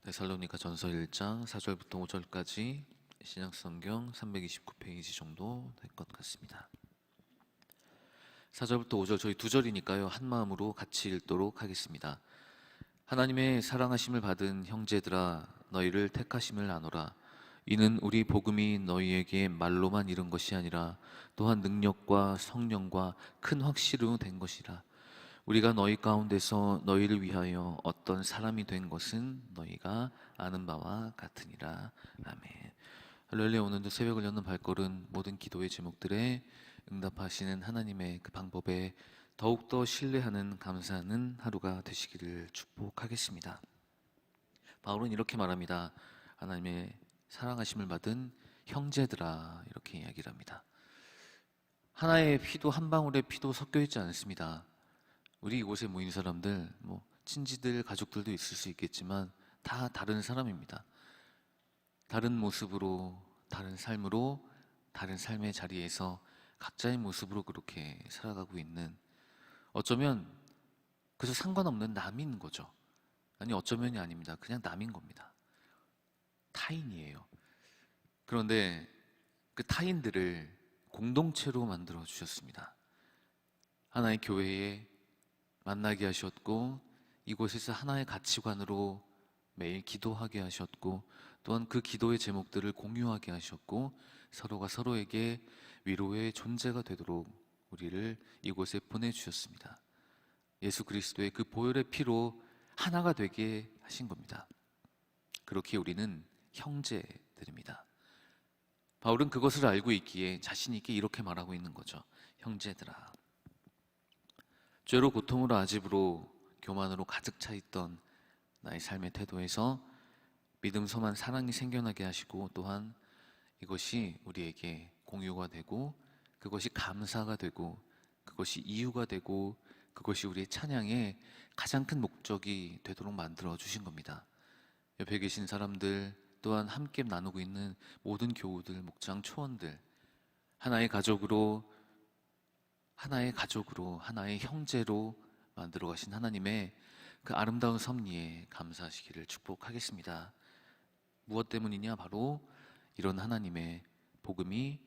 데살로니가 전서 1장 4절부터 5절까지 신약성경 329페이지 정도 될 것 같습니다. 4절부터 5절 저희 두 절이니까요, 한 마음으로 같이 읽도록 하겠습니다. 하나님의 사랑하심을 받은 형제들아, 너희를 택하심을 아노라. 이는 우리 복음이 너희에게 말로만 이른 것이 아니라 또한 능력과 성령과 큰 확실로 된 것이라. 우리가 너희 가운데서 너희를 위하여 어떤 사람이 된 것은 너희가 아는 바와 같으니라. 아멘. 할렐루야. 오늘도 새벽을 여는 발걸음, 모든 기도의 제목들에 응답하시는 하나님의 그 방법에 더욱더 신뢰하는 감사하는 하루가 되시기를 축복하겠습니다. 바울은 이렇게 말합니다. 하나님의 사랑하심을 받은 형제들아, 이렇게 이야기를 합니다. 하나의 피도, 한 방울의 피도 섞여 있지 않습니다. 우리 이곳에 모인 사람들, 친지들, 가족들도 있을 수 있겠지만 다 다른 사람입니다. 다른 모습으로, 다른 삶으로, 다른 삶의 자리에서 각자의 모습으로 그렇게 살아가고 있는, 어쩌면 그저 상관없는 남인 거죠. 아니, 어쩌면이 아닙니다. 그냥 남인 겁니다. 타인이에요. 그런데 그 타인들을 공동체로 만들어 주셨습니다. 하나의 교회에 만나게 하셨고, 이곳에서 하나의 가치관으로 매일 기도하게 하셨고, 또한 그 기도의 제목들을 공유하게 하셨고, 서로가 서로에게 위로의 존재가 되도록 우리를 이곳에 보내주셨습니다. 예수 그리스도의 그 보혈의 피로 하나가 되게 하신 겁니다. 그렇게 우리는 형제들입니다. 바울은 그것을 알고 있기에 자신 있게 이렇게 말하고 있는 거죠. 형제들아. 죄로, 고통으로, 아집으로, 교만으로 가득 차 있던 나의 삶의 태도에서 믿음, 소망, 사랑이 생겨나게 하시고, 또한 이것이 우리에게 공유가 되고, 그것이 감사가 되고, 그것이 이유가 되고, 그것이 우리의 찬양의 가장 큰 목적이 되도록 만들어 주신 겁니다. 옆에 계신 사람들, 또한 함께 나누고 있는 모든 교우들, 목장, 초원들, 하나의 가족으로, 하나의 형제로 만들어 가신 하나님의 그 아름다운 섭리에 감사하시기를 축복하겠습니다. 무엇 때문이냐? 바로 이런 하나님의 복음이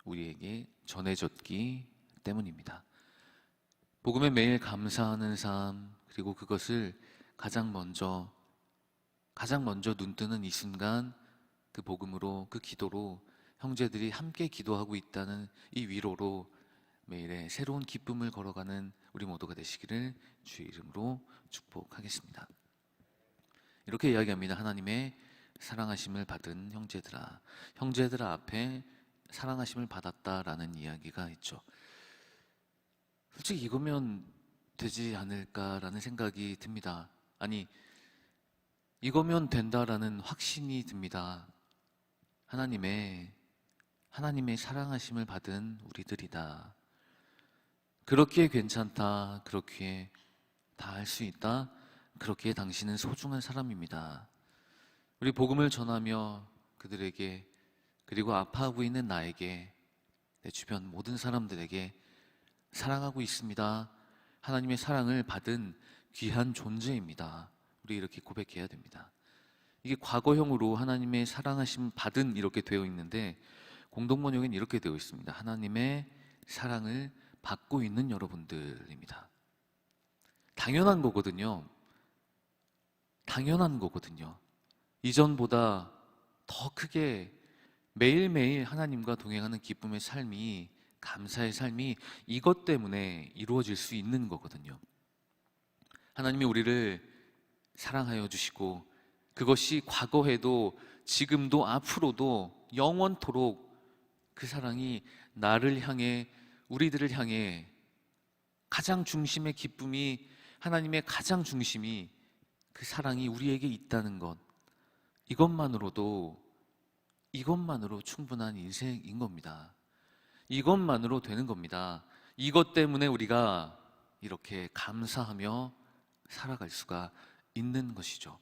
우리에게 전해졌기 때문입니다. 복음에 매일 감사하는 삶, 그리고 그것을 가장 먼저 눈뜨는 이 순간, 그 복음으로, 그 기도로 형제들이 함께 기도하고 있다는 이 위로로 매일의 새로운 기쁨을 걸어가는 우리 모두가 되시기를 주의 이름으로 축복하겠습니다. 이렇게 이야기합니다. 하나님의 사랑하심을 받은 형제들아. 형제들아 앞에 사랑하심을 받았다라는 이야기가 있죠. 솔직히 이거면 되지 않을까라는 생각이 듭니다. 아니, 이거면 된다라는 확신이 듭니다. 하나님의 사랑하심을 받은 우리들이다. 그렇기에 괜찮다. 그렇기에 다 할 수 있다. 그렇기에 당신은 소중한 사람입니다. 우리 복음을 전하며 그들에게, 그리고 아파하고 있는 나에게, 내 주변 모든 사람들에게 사랑하고 있습니다. 하나님의 사랑을 받은 귀한 존재입니다. 우리 이렇게 고백해야 됩니다. 이게 과거형으로 하나님의 사랑하심 받은 이렇게 되어 있는데, 공동번역에는 이렇게 되어 있습니다. 하나님의 사랑을 받고 있는 여러분들입니다. 당연한 거거든요. 이전보다 더 크게 매일매일 하나님과 동행하는 기쁨의 삶이, 감사의 삶이 이것 때문에 이루어질 수 있는 거거든요. 하나님이 우리를 사랑하여 주시고, 그것이 과거에도 지금도 앞으로도 영원토록 그 사랑이 나를 향해, 우리들을 향해 가장 중심의 기쁨이, 하나님의 가장 중심이, 그 사랑이 우리에게 있다는 것, 이것만으로 충분한 인생인 겁니다. 이것만으로 되는 겁니다. 이것 때문에 우리가 이렇게 감사하며 살아갈 수가 있는 것이죠.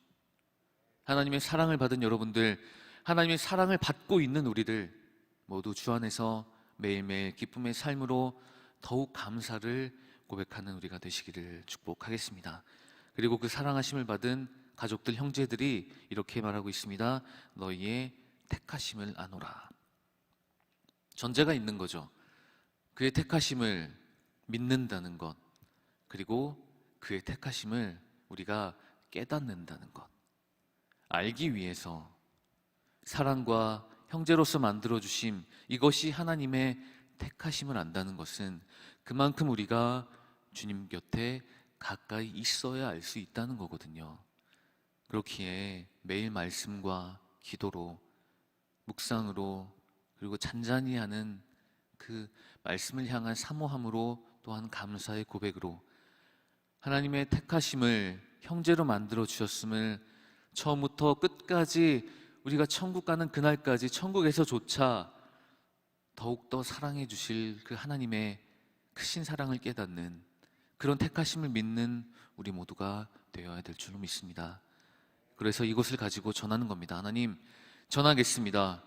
하나님의 사랑을 받은 여러분들, 하나님의 사랑을 받고 있는 우리들 모두 주 안에서 매일매일 기쁨의 삶으로 더욱 감사를 고백하는 우리가 되시기를 축복하겠습니다. 그리고 그 사랑하심을 받은 가족들, 형제들이 이렇게 말하고 있습니다. 너희의 택하심을 아노라. 전제가 있는 거죠. 그의 택하심을 믿는다는 것, 그리고 그의 택하심을 우리가 깨닫는다는 것, 알기 위해서 사랑과 형제로서 만들어주심, 이것이 하나님의 택하심을 안다는 것은 그만큼 우리가 주님 곁에 가까이 있어야 알 수 있다는 거거든요. 그렇기에 매일 말씀과 기도로, 묵상으로, 그리고 잔잔히 하는 그 말씀을 향한 사모함으로, 또한 감사의 고백으로 하나님의 택하심을 형제로 만들어 주셨음을 처음부터 끝까지 우리가 천국 가는 그날까지 천국에서조차 더욱더 사랑해 주실 그 하나님의 크신 사랑을 깨닫는 그런 택하심을 믿는 우리 모두가 되어야 될 줄로 믿습니다. 그래서 이것을 가지고 전하는 겁니다. 하나님, 전하겠습니다.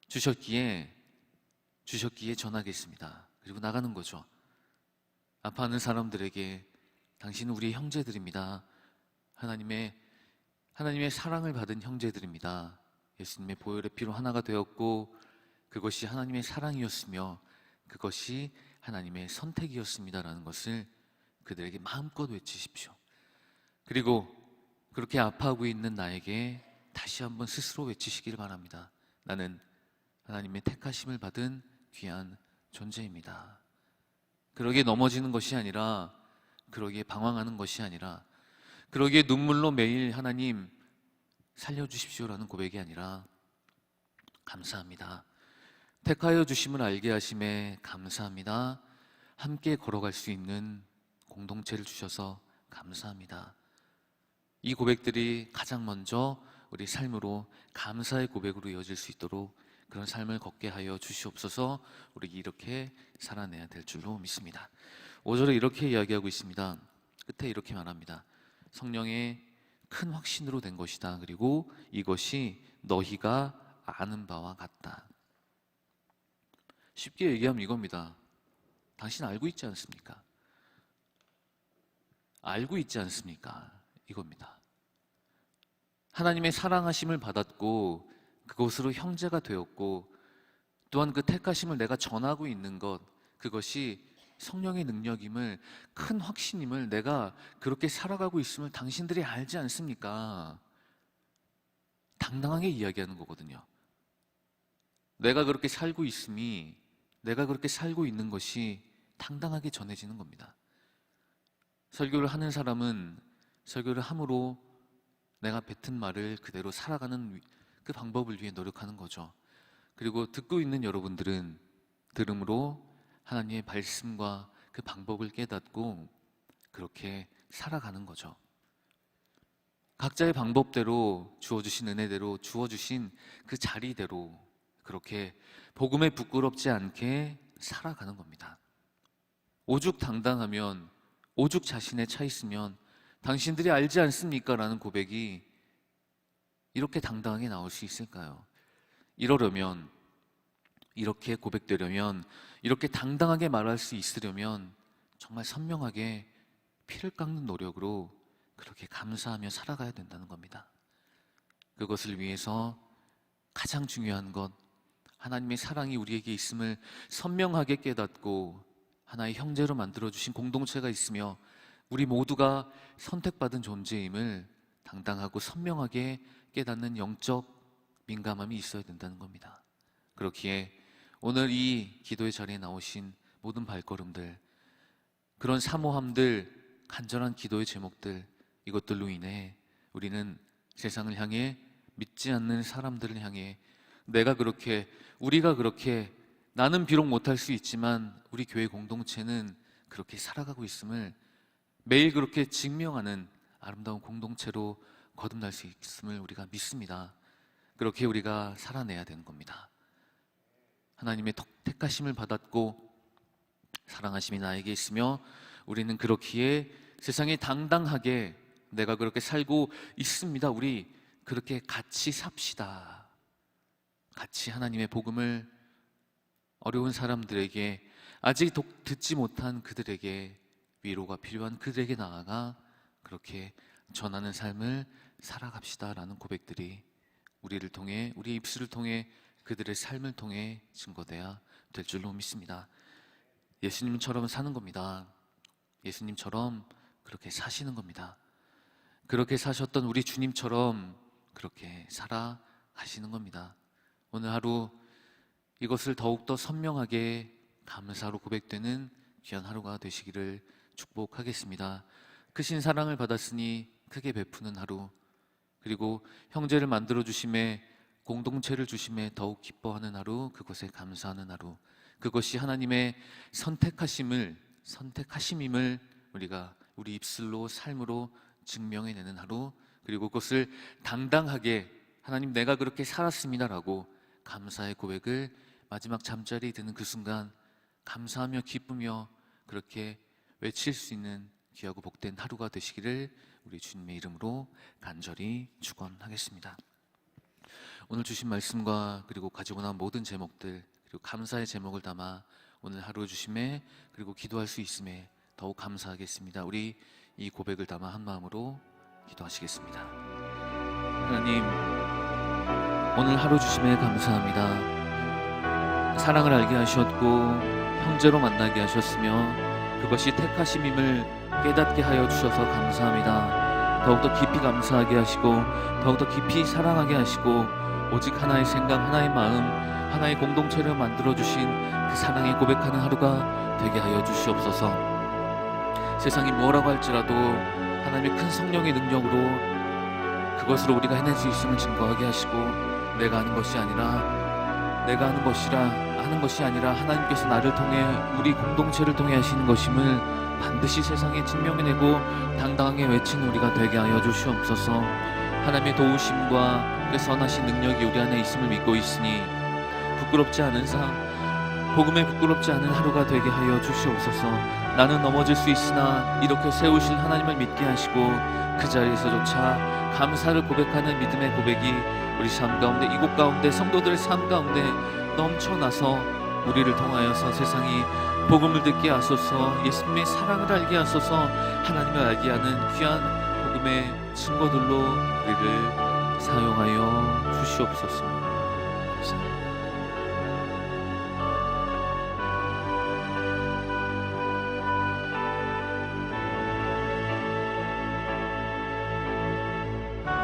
주셨기에 전하겠습니다. 그리고 나가는 거죠. 아파하는 사람들에게 당신은 우리의 형제들입니다. 하나님의 사랑을 받은 형제들입니다. 예수님의 보혈의 피로 하나가 되었고 그것이 하나님의 사랑이었으며 그것이 하나님의 선택이었습니다라는 것을 그들에게 마음껏 외치십시오. 그리고 그렇게 아파하고 있는 나에게 다시 한번 스스로 외치시기를 바랍니다. 나는 하나님의 택하심을 받은 귀한 존재입니다. 그러기에 넘어지는 것이 아니라, 그러기에 방황하는 것이 아니라, 그러기에 눈물로 매일 하나님 살려주십시오라는 고백이 아니라, 감사합니다. 택하여 주심을 알게 하심에 감사합니다. 함께 걸어갈 수 있는 공동체를 주셔서 감사합니다. 이 고백들이 가장 먼저 우리 삶으로 감사의 고백으로 이어질 수 있도록 그런 삶을 걷게 하여 주시옵소서. 우리 이렇게 살아내야 될 줄로 믿습니다. 5절에 이렇게 이야기하고 있습니다. 끝에 이렇게 말합니다. 성령의 큰 확신으로 된 것이다. 그리고 이것이 너희가 아는 바와 같다. 쉽게 얘기하면 이겁니다. 당신 알고 있지 않습니까? 알고 있지 않습니까? 이겁니다. 하나님의 사랑하심을 받았고 그것으로 형제가 되었고 또한 그 택하심을 내가 전하고 있는 것, 그것이 성령의 능력임을, 큰 확신임을, 내가 그렇게 살아가고 있음을 당신들이 알지 않습니까? 당당하게 이야기하는 거거든요. 내가 그렇게 살고 있음이, 내가 그렇게 살고 있는 것이 당당하게 전해지는 겁니다. 설교를 하는 사람은 설교를 함으로 내가 뱉은 말을 그대로 살아가는 그 방법을 위해 노력하는 거죠. 그리고 듣고 있는 여러분들은 들음으로 하나님의 말씀과 그 방법을 깨닫고 그렇게 살아가는 거죠. 각자의 방법대로, 주어주신 은혜대로, 주어주신 그 자리대로 그렇게 복음에 부끄럽지 않게 살아가는 겁니다. 오죽 당당하면, 오죽 자신에 차 있으면 당신들이 알지 않습니까? 라는 고백이 이렇게 당당하게 나올 수 있을까요? 이러려면, 이렇게 고백되려면, 이렇게 당당하게 말할 수 있으려면 정말 선명하게 피를 깎는 노력으로 그렇게 감사하며 살아가야 된다는 겁니다. 그것을 위해서 가장 중요한 것, 하나님의 사랑이 우리에게 있음을 선명하게 깨닫고 하나의 형제로 만들어주신 공동체가 있으며 우리 모두가 선택받은 존재임을 당당하고 선명하게 깨닫는 영적 민감함이 있어야 된다는 겁니다. 그렇기에 오늘 이 기도의 자리에 나오신 모든 발걸음들, 그런 사모함들, 간절한 기도의 제목들, 이것들로 인해 우리는 세상을 향해, 믿지 않는 사람들을 향해 우리가 그렇게, 나는 비록 못할 수 있지만 우리 교회 공동체는 그렇게 살아가고 있음을 매일 그렇게 증명하는 아름다운 공동체로 거듭날 수 있음을 우리가 믿습니다. 그렇게 우리가 살아내야 되는 겁니다. 하나님의 택하심을 받았고 사랑하심이 나에게 있으며 우리는 그렇기에 세상에 당당하게 내가 그렇게 살고 있습니다. 우리 그렇게 같이 삽시다. 같이 하나님의 복음을 어려운 사람들에게, 아직 듣지 못한 그들에게, 위로가 필요한 그들에게 나아가 그렇게 전하는 삶을 살아갑시다라는 고백들이 우리를 통해, 우리의 입술을 통해, 그들의 삶을 통해 증거돼야 될 줄로 믿습니다. 예수님처럼 사는 겁니다. 예수님처럼 그렇게 사시는 겁니다. 그렇게 사셨던 우리 주님처럼 그렇게 살아가시는 겁니다. 오늘 하루 이것을 더욱더 선명하게 감사로 고백되는 귀한 하루가 되시기를 축복하겠습니다. 크신 사랑을 받았으니 크게 베푸는 하루, 그리고 형제를 만들어 주심에, 공동체를 주심에 더욱 기뻐하는 하루, 그것에 감사하는 하루, 그것이 하나님의 선택하심임을 우리가 우리 입술로, 삶으로 증명해내는 하루, 그리고 그것을 당당하게 하나님 내가 그렇게 살았습니다라고 감사의 고백을 마지막 잠자리에 드는 그 순간 감사하며 기쁘며 그렇게 외칠 수 있는 귀하고 복된 하루가 되시기를 우리 주님의 이름으로 간절히 축원하겠습니다. 오늘 주신 말씀과 그리고 가지고 나온 모든 제목들, 그리고 감사의 제목을 담아 오늘 하루 주심에, 그리고 기도할 수 있음에 더욱 감사하겠습니다. 우리 이 고백을 담아 한 마음으로 기도하시겠습니다. 하나님, 오늘 하루 주심에 감사합니다. 사랑을 알게 하셨고 형제로 만나게 하셨으며 그것이 택하심임을 깨닫게 하여 주셔서 감사합니다. 더욱더 깊이 감사하게 하시고 더욱더 깊이 사랑하게 하시고 오직 하나의 생각, 하나의 마음, 하나의 공동체를 만들어주신 그 사랑에 고백하는 하루가 되게 하여 주시옵소서. 세상이 뭐라고 할지라도 하나님의 큰 성령의 능력으로 그것으로 우리가 해낼 수 있음을 증거하게 하시고, 내가 하는 것이 아니라 내가 하는 것이 아니라 하나님께서 나를 통해, 우리 공동체를 통해 하시는 것임을 반드시 세상에 증명해내고 당당하게 외치는 우리가 되게 하여 주시옵소서. 하나님의 도우심과 그 선하신 능력이 우리 안에 있음을 믿고 있으니 부끄럽지 않은 삶, 복음에 부끄럽지 않은 하루가 되게 하여 주시옵소서. 나는 넘어질 수 있으나 이렇게 세우신 하나님을 믿게 하시고 그 자리에서조차 감사를 고백하는 믿음의 고백이 우리 삶 가운데, 이곳 가운데, 성도들의 삶 가운데 넘쳐나서 우리를 통하여서 세상이 복음을 듣게 하소서, 예수님의 사랑을 알게 하소서, 하나님을 알게 하는 귀한 복음의 증거들로 우리를 사용하여 주시옵소서. 감사합니다.